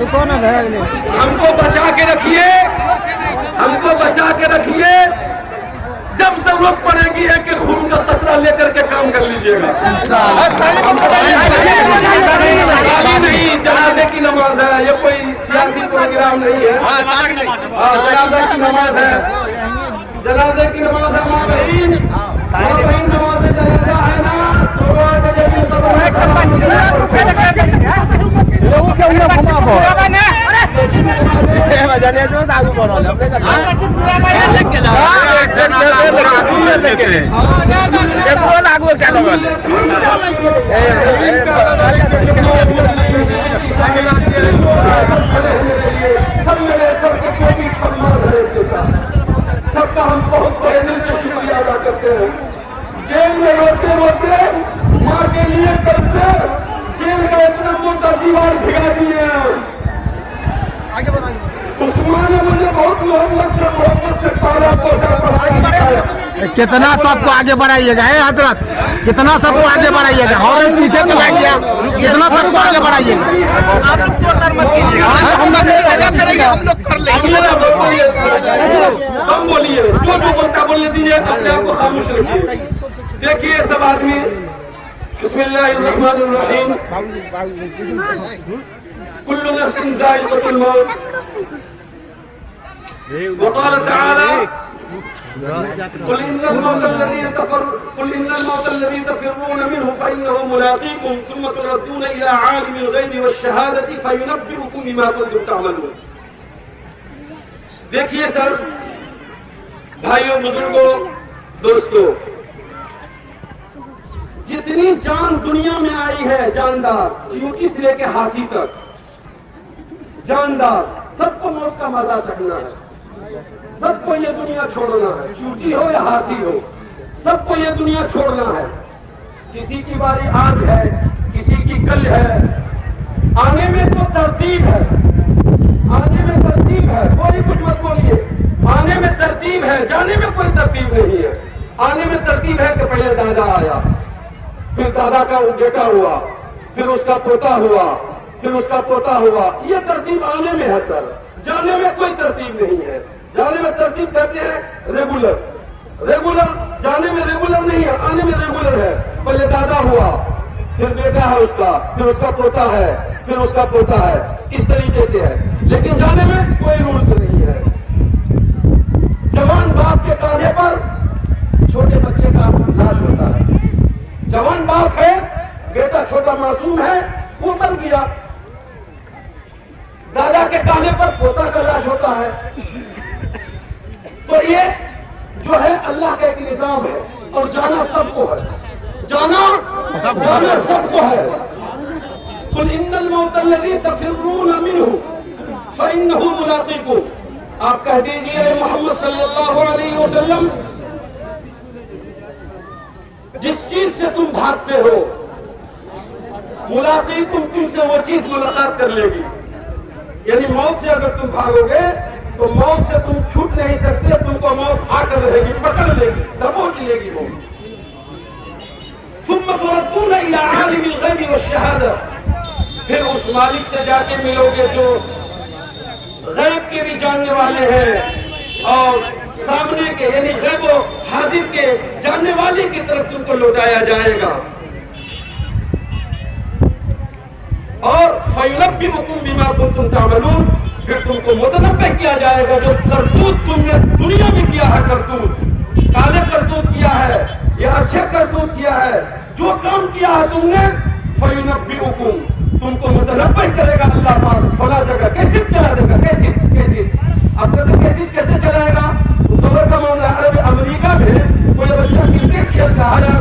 हमको बचा के रखिए, हमको बचा के रखिए। जब जरूरत पड़ेगी एक खून का कतरा लेकर के काम कर लीजिएगा। गाली नहीं, जनाजे की नमाज है, ये कोई सियासी प्रोग्राम नहीं है। जनाजे की नमाज है, जनाजे की नमाज है। माबहीन नमाज जनाजा है ना, सबका हम बहुत बड़े दिल से शुक्रिया अदा करते हैं। जेल में रोते रोते माँ के लिए कल से जेल का इतना मोटा दीवार भिगा दिए हैं। उस्मान ने मुझे बहुत मोहब्बत से पाला पोसा, पढ़ाया लिखाया। कितना सबको आगे बढ़ाइएगा हजरत, कितना सबको आगे बढ़ाइएगा। और पीछे तो लग गया, कितना सबको आगे बढ़ाइएगा। आप लोग जोरदार मत कीजिएगा, हम लोग कर लेंगे। हम बोलिए, जो बोलता बोलने दीजिए, अपने आप को खामोश रखिए। देखिए सब आदमी, बिस्मिल्लाहिर्रहमानिर्रहीम, कुल्लु नफ्सिन ज़ाइक़तुल मौत, वक़ाल तआला कुल इन्नल मौत अल्लज़ी तफ़िर्रून मिन्हु फ़इन्नहु मुलाक़ीकुम सुम्मा तुरद्दूना इला आलिमिल ग़ैबि वश्शहादति फ़युनब्बिउकुम बिमा कुन्तुम तअमलून। देखिए सर, भाइयों, बुजुर्गों, दोस्तों, जितनी जान दुनिया में आई है, जानदार, चींटी से लेके हाथी तक, जानदार, सबको मौत का मजा चखना है। सबको ये दुनिया छोड़ना है, चींटी हो या हाथी हो, सबको ये दुनिया छोड़ना है। किसी की बारी आज है, किसी की कल है। आने में तो तरतीब है, आने में तरतीब है, कोई कुछ मत बोलिए। आने में तरतीब है, जाने में कोई तरतीब नहीं है। आने में तरतीब है कि पहले दादा आया, फिर दादा का बेटा हुआ, फिर उसका पोता हुआ, फिर उसका पोता हुआ। ये तरतीब आने में है सर, जाने में कोई तरतीब नहीं है। जाने में तरतीब कहते हैं रेगुलर, रेगुलर जाने में रेगुलर नहीं है, आने में रेगुलर है। पहले दादा हुआ, फिर बेटा है उसका, फिर उसका पोता है, फिर उसका पोता है, इस तरीके से है। लेकिन जाने में कोई रूल्स नहीं है। जवान बाप के कांधे पर छोटे बच्चे का लाश होता है। जवान बाप है, बेटा छोटा मासूम है, वो मर गया। दादा के कांधे पर पोता का लाश होता है। तो ये जो है अल्लाह का एक निजाम है। और जाना सबको है, जाना सबको है। कुल इन्नल मौत अल्लज़ी तफ़िर्रून मिन्हु फ़इन्नहु मुलाक़ीकुम। आप कह दीजिए मोहम्मद सल्लल्लाहु अलैहि वसल्लम, जिस चीज से तुम भागते हो, मुलाक़ीकुम, तुमसे वो चीज मुलाकात कर लेगी। यानी मौत से अगर तुम भागोगे तो मौत से तुम छूट नहीं सकते, तुमको मौत आकर रहेगी, पकड़ लेगी, दबोच लेगी वो। सुम्मा तुरद्दूना इला आलिमिल ग़ैबि वश्शहादा, फिर उस मालिक से जाके मिलोगे जो गैब के भी जानने वाले हैं और सामने के यानी गैब हाजिर के जानने वाले की तरफ तुमको लौटाया जाएगा। और फ़युनब्बिउकुम बिमा कुन्तुम तअमलून, फिर तुमको मुतनब्बे किया जाएगा जो करतूत तुमने दुनिया में किया है, करतूत, काले करतूत किया है या अच्छे करतूत किया है, जो काम किया है तुमने, फ़युनब्बिउकुम, तुमको मुतनब्बे करेगा अल्लाह पाक। फला जगह कैसे चला देगा, कैसे अब तो कैसे कैसे चलाएगा। तो का मामला है, अमेरिका में कोई बच्चा क्रिकेट खेलता है ना,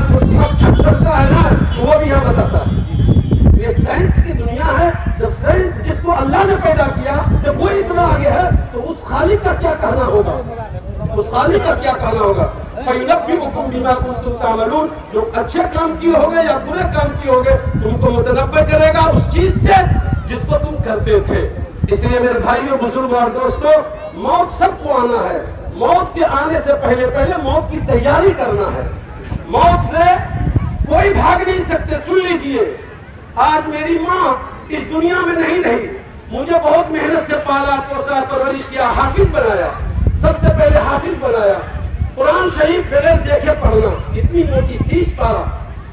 छप करता है ना, तो वो भी यहाँ बताता है। ये साइंस की दुनिया है। जब साइंस जिसको अल्लाह ने पैदा किया, जब वो इतना आगे है, तो उस खालिक का क्या कहना होगा, उस खालिक का क्या कहना होगा। फ़युनब्बिउकुम बिमा कुन्तुम तअमलून, जो अच्छे काम किए होगे या बुरे काम किए होगे, तुमको मुतनब्बे करेगा उस चीज से जिसको तुम करते थे। इसलिए मेरे भाइयों, बुजुर्गों और दोस्तों, मौत सबको आना है। मौत के आने से पहले पहले मौत की तैयारी करना है। मौत से कोई भाग नहीं सकते। सुन लीजिए, आज मेरी माँ इस दुनिया में नहीं रही, मुझे बहुत मेहनत से पाला पोसा परवरिश किया, हाफिज बनाया, सबसे पहले हाफिज बनाया। कुरान शरीफ बगैर देखे पढ़ना, इतनी मोटी 30 पारा,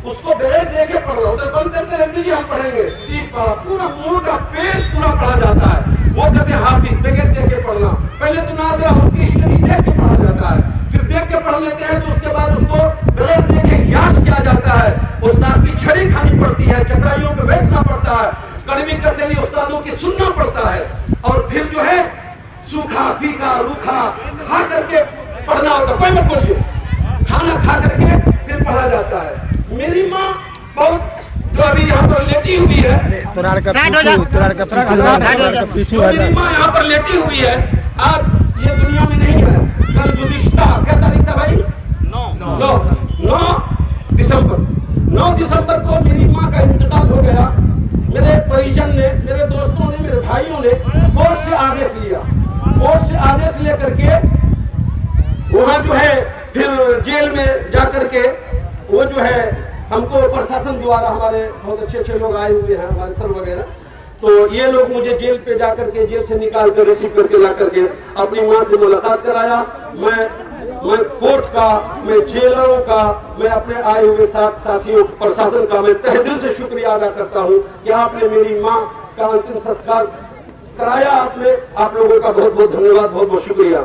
उसको बगैर देखे पढ़ना, उधर बंद करके रख दीजिए हम पढ़ेंगे 30 पारा, पूरा मोटा पेज पूरा पढ़ा जाता है। वो कहते हैं हाफिज बगैर देखे पढ़ना। पहले तो नाज़िरा उसकी स्टडी देख के पढ़ा जाता है, फिर देख के पढ़ लेते हैं तो उसके बाद उसको बगैर देखे याद किया जाता है। उस्ताद की छड़ी खानी पड़ती है, चटाइयों पे बैठना पड़ता है, कड़वी कसैली उस्तादों की सुनना पड़ता है, और फिर जो है सूखा फीका रूखा खा करके पढ़ना होता। कोई मत बोलिए, खाना खा करके फिर पढ़ा जाता है। मेरी माँ बहुत जो अभी यहाँ पर लेटी हुई है, मेरी माँ यहाँ पर लेटी हुई है, आज ये दुनिया में नहीं है, कल गुज़िश्ता क्या तारीख था भाई? 9 दिसंबर को मेरी माँ का इंतकाल हो गया। मेरे परिजन ने, मेरे दोस्तों ने, मेरे भाइयों ने कोर्ट से आदेश लिया, कोर्ट से आदेश लेकर के वहाँ जो है फिर जेल में जाकर के वो जो है हमको प्रशासन द्वारा, हमारे बहुत अच्छे लोग आए हुए हैं, हमारे सर वगैरह, तो ये लोग मुझे जेल पे जाकर के, जेल से निकाल कर रिसीव करके ला करके अपनी माँ से मुलाकात कराया। मैं कोर्ट का, मैं जेलरों का, मैं अपने आए हुए साथियों प्रशासन का मैं तहे दिल से शुक्रिया अदा करता हूँ कि आपने मेरी माँ का अंतिम संस्कार कराया। आपने, आप लोगों का बहुत बहुत धन्यवाद, बहुत बहुत शुक्रिया।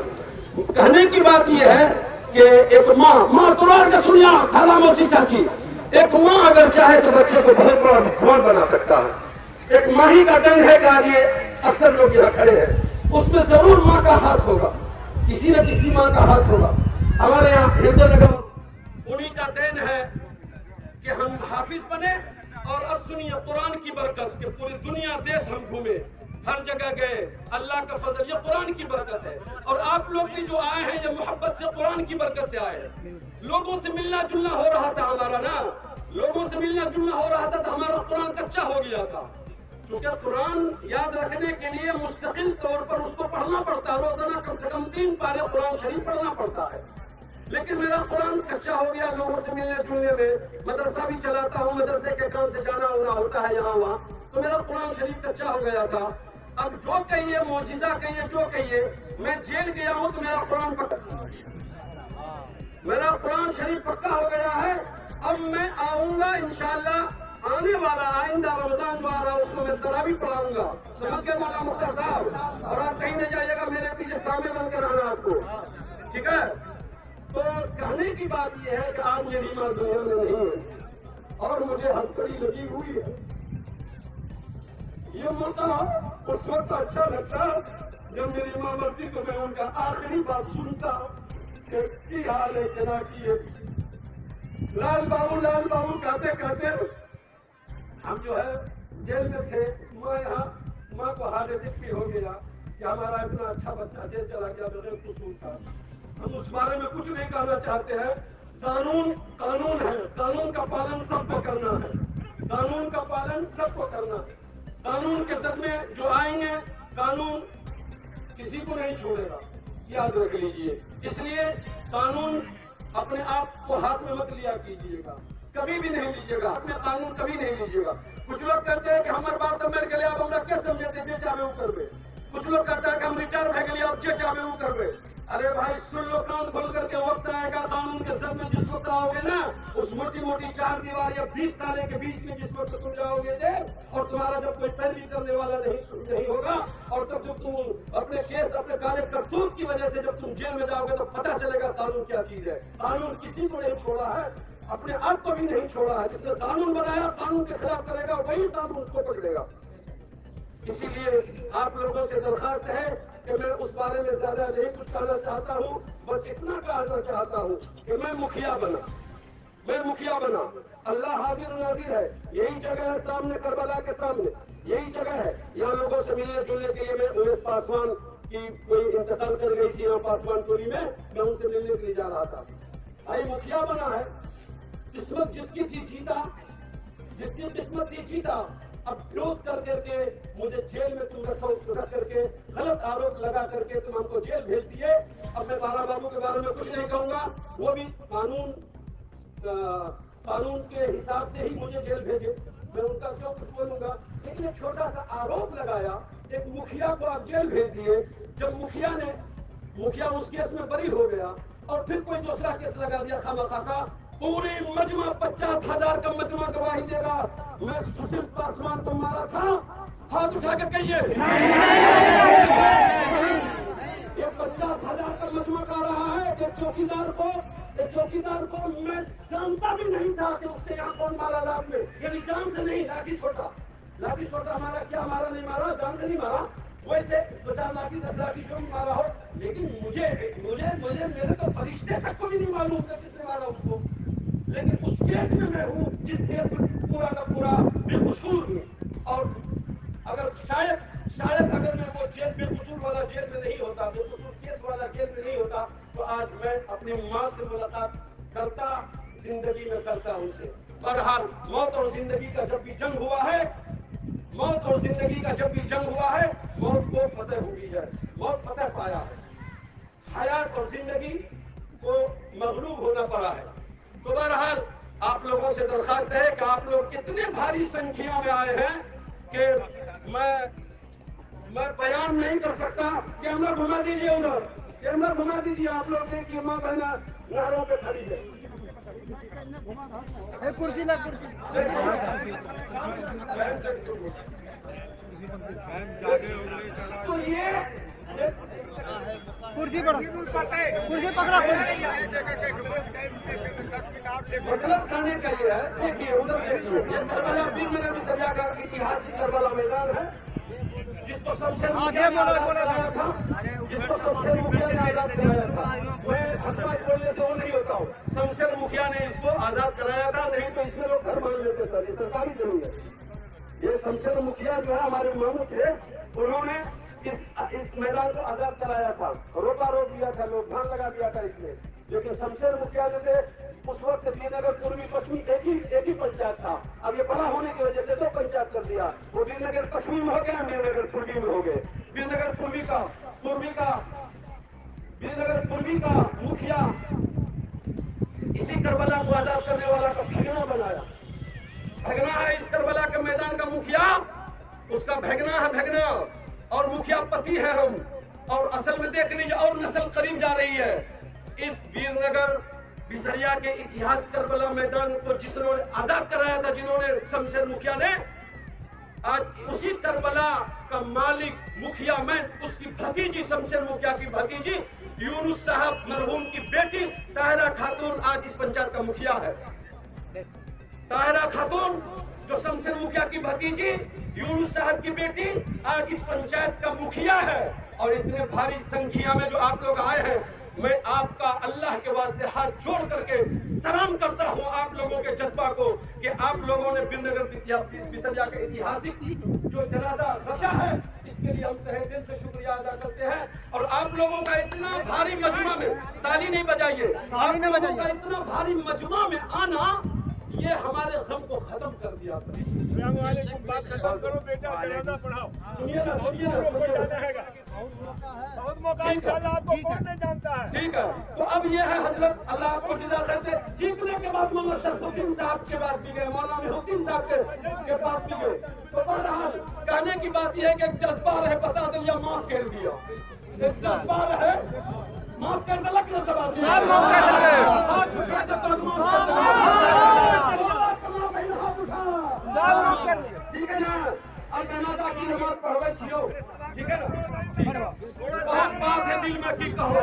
कहने की बात यह है कि एक माँ कुरान का सुनिया, खाला मौसी चाची, एक माँ अगर चाहे तो बच्चे को बहुत बड़ा भगवान बना सकता है। एक माँ ही का दंड है कि आज ये अक्सर लोग यहाँ खड़े हैं, उसमें जरूर माँ का हाथ होगा, किसी न किसी माँ का हाथ होगा। हमारे यहाँ हृदय नगर उन्हीं का देन है कि हम हाफिज बने। और अब सुनिए कुरान की बरकत कि पूरी दुनिया देश हम घूमे, हर जगह गए, अल्लाह का फजल, ये कुरान की बरकत है। और आप लोग भी जो आए हैं ये मोहब्बत से, कुरान की बरकत से आए हैं। लोगों से मिलना जुलना हो रहा था हमारा ना, लोगों से मिलना जुलना हो रहा था तो हमारा कुरान कच्चा हो गया था। क्योंकि कुरान याद रखने के लिए मुस्तकिल तौर पर उसको पढ़ना पड़ता है, रोजाना कम से कम 3 पारे कुरान शरीफ पढ़ना पड़ता है। लेकिन मेरा कुरान कच्चा हो गया लोगों से मिलने जुलने में। मदरसा भी चलाता हूँ, मदरसे के काम से जाना आना होता है यहाँ वहाँ, तो मेरा कुरान शरीफ कच्चा हो गया था। अब जो कहिए, मौजिजा कहिए, जो कहिए, मैं जेल गया हूँ तो मेरा कुरान शरीफ पक्का हो गया है। अब मैं आऊंगा इंशाअल्लाह, आने वाला आइंदा रमजान जो आ रहा है उसको मैं तरावी पढ़ाऊंगा, समझ गए मौला मुख्तार साहब। और आप कहीं नहीं जाइएगा, मेरे पीछे सामने बनकर रहना आपको, ठीक है। तो कहने की बात यह है कि आज मेरी माँ दुनिया में नहीं है और मुझे हथकड़ी लगी हुई है। ये मौका उस वक्त अच्छा लगता जब मेरी माँ मरती तो मैं उनका आखिरी बात सुनता कि हाल है क्या किए। लाल बाबू कहते कहते हम जो है जेल में थे। माँ को हार्ट अटैक भी हो गया कि हमारा इतना अच्छा बच्चा जेल चला गया बगैर कसूर का। हम उस बारे में कुछ नहीं कहना चाहते हैं। कानून है, कानून का पालन सबको करना है, कानून का पालन सबको करना है। कानून के सदमे जो आएंगे, कानून किसी को नहीं छोड़ेगा, याद रख लीजिए। इसलिए कानून अपने आप को हाथ में मत लिया कीजिएगा, कभी भी नहीं लीजिएगा, अपने कानून कभी नहीं लीजिएगा। कुछ लोग कहते हैं कि हमारे बात तो मेरे के लिए आप हमरा क्या समझते जे चाहे वो करबे। कुछ लोग कहते हैं कि हम रिटायर भे गए अब जे चाहे वो करबे। अरे भाई सुन लो, कान खोल करके वक्त आएगा कानून के सर में जिस वक्त आओगे ना, उस मोटी मोटी 4 दीवार या 20 ताले के बीच में जिस वक्त तुम जाओगे और तुम्हारा जब कोई पैरवी करने वाला नहीं होगा, और तब जब तुम अपने केस, अपने काले करतूत की वजह से जब तुम जेल में जाओगे तो पता चलेगा कानून क्या चीज है। कानून किसी को नहीं छोड़ा है, अपने आप को भी नहीं छोड़ा है। जिसने कानून बनाया कानून के खिलाफ करेगा वही कानून उसको पकड़ेगा। इसीलिए आप लोगों से दरखास्त है कि मैं उस बारे में ज्यादा नहीं कुछ कहना चाहता हूँ, बस इतना कहना चाहता हूँ कि मैं मुखिया बना। अल्लाह हाजिर नाजिर है, यही जगह है सामने, करबला के सामने यही जगह है। यहाँ लोगों से मिलने जुलने के लिए मैं उमेश पासवान की कोई इंतकाल कर गई थी यहाँ पासवान टोली में, मैं उनसे मिलने के लिए जा रहा था। भाई मुखिया बना है, किस्मत जिसकी थी जीता, जिसकी किस्मत थी जीता। अब विरोध कर करके मुझे जेल में तुम रख करके गलत आरोप लगा करके तुम हमको जेल भेज दिए। अब मैं बारा बाबू के बारे में कुछ नहीं कहूंगा, वो भी कानून के हिसाब से ही मुझे जेल भेजे, मैं उनका क्यों कुछ बोलूंगा। लेकिन एक छोटा सा आरोप लगाया एक मुखिया को आप जेल भेज दिए। जब मुखिया उस केस में बरी हो गया और फिर कोई दूसरा केस लगा दिया खामखा का, पूरी मजमा 50,000 का मजमा गवाही देगा मैं सुशील पासवान को मारा था, हाथ उठा के कहिए। ये 50,000 का मजमा कह रहा है कि चौकीदार को मैं जानता भी नहीं था कि उसके यहाँ कौन मारा रात में, यानी जान से नहीं, लाठी छोटा मारा, क्या मारा नहीं मारा, जान से नहीं मारा, वैसे 2-4 लाठी 10 लाठी जो भी मारा हो, लेकिन मुझे मेरे तो फरिश्ते तक को भी नहीं मालूम था किसने मारा उसको। लेकिन उस केस में मैं हूँ जिस केस में पूरा का पूरा बेकसूर हूँ। और अगर शायद अगर मैं वो जेल बेकसूर वाला जेल में नहीं होता, बेकसूर केस वाला जेल में नहीं होता, तो आज मैं अपनी माँ से मुलाकात करता, जिंदगी में करता उनसे। बहरहाल मौत और जिंदगी का जब भी जंग हुआ है, मौत को फतेह हुई है, मौत फतेह पाया है, हयात और जिंदगी को मगलूब होना पड़ा है। तो बहरहाल आप लोगों से दरखास्त है कि आप लोग कितने भारी संख्या में आए हैं कि मैं बयान नहीं कर सकता। कैमरा घुमा दीजिए उधर, कैमरा घुमा दीजिए। आप लोग देखिए माँ बहना नहरों पे खड़ी है। कुर्सी ना कुर्सी तो ये कुर्सी पकड़ा मतलब कहने का ये है, देखिए उधर देखिए, ये करबला वीर नगर में सजाकर ऐतिहासिक करबला मैदान है, जिसको शमशेर मुखिया ने आजाद कराया था, मैं हल्का बोलने से वो नहीं होता हूँ। शमशेर मुखिया ने इसको आजाद कराया था, नहीं तो इसमें लोग घर मान लेते सर, ये सरकारी जमीन है। ये शमशेर मुखिया जो है हमारे मामू थे, उन्होंने इस मैदान को आजाद कराया था, रोका रोक दिया था, लोग धान लगा दिया था इसमें। लेकिन शमशेर मुखिया जो थे उस वक्त वीरनगर पूर्वी पश्चिमी एक ही पंचायत था। अब ये बड़ा होने की वजह से 2 पंचायत कर दिया, वो वीरनगर पश्चिमी में हो गया, वीरनगर पूर्वी में हो गए। वीरनगर पूर्वी का मुखिया इसी करबला को आजाद करने वाला का भगना बनाया। भगना है इस करबला के मैदान का मुखिया, उसका भगना है भगना, और मुखिया पति है हम। और असल में देख लीजिए और नस्ल करीब जा रही है। इस वीरनगर बिसरिया के इतिहास करबला मैदान को जिन्होंने आजाद कराया था, जिन्होंने शमशेर मुखिया ने, आज उसी करबला का मालिक मुखिया मैं, उसकी भतीजी शमशेर मुखिया की भतीजी यूनुस साहब मरहूम की बेटी ताहिरा खातून आज इस पंचायत का मुखिया है। ताहिरा खातून जो शमशेर मुखिया की भतीजी यूनुस साहब की बेटी आज इस पंचायत का मुखिया है। और इतने भारी संख्या में जो आप लोग आए हैं, मैं आपका अल्लाह के वास्ते हाथ जोड़ करके सलाम करता हूं आप लोगों के जज्बा को कि आप लोगों ने वीरनगर बिसरिया का ऐतिहासिक जो जनाजा रचा है, इसके लिए हम तहे दिल से शुक्रिया अदा करते हैं। और आप लोगों का इतना भारी मजमा में, ताली नहीं बजाइए, आप लोगों का इतना भारी मजमा में आना, ये हमारे गम को खत्म कर दिया। सुनिए ना, बहुत मौका इंशाल्लाह आपको कौन नहीं जानता है। ठीक है, तो अब ये है हजरत अल्लाह आपको जज़ा करते। जीतने के बाद मौलाना शरफुद्दीन साहब के पास भी गए, मौलाना मेहुद्दीन साहब के पास भी गए। तो बहरहाल कहने की बात यह है कि एक जज्बा रहे बता दिया, माफ कर दिया, एक जज्बा रहे माफ कर दिलक ना सब आदमी, ठीक है ना। और जनाजा की नमाज पढ़वे छियो, ठीक है ना, ठीक है। थोड़ा बात है दिल में की कहो।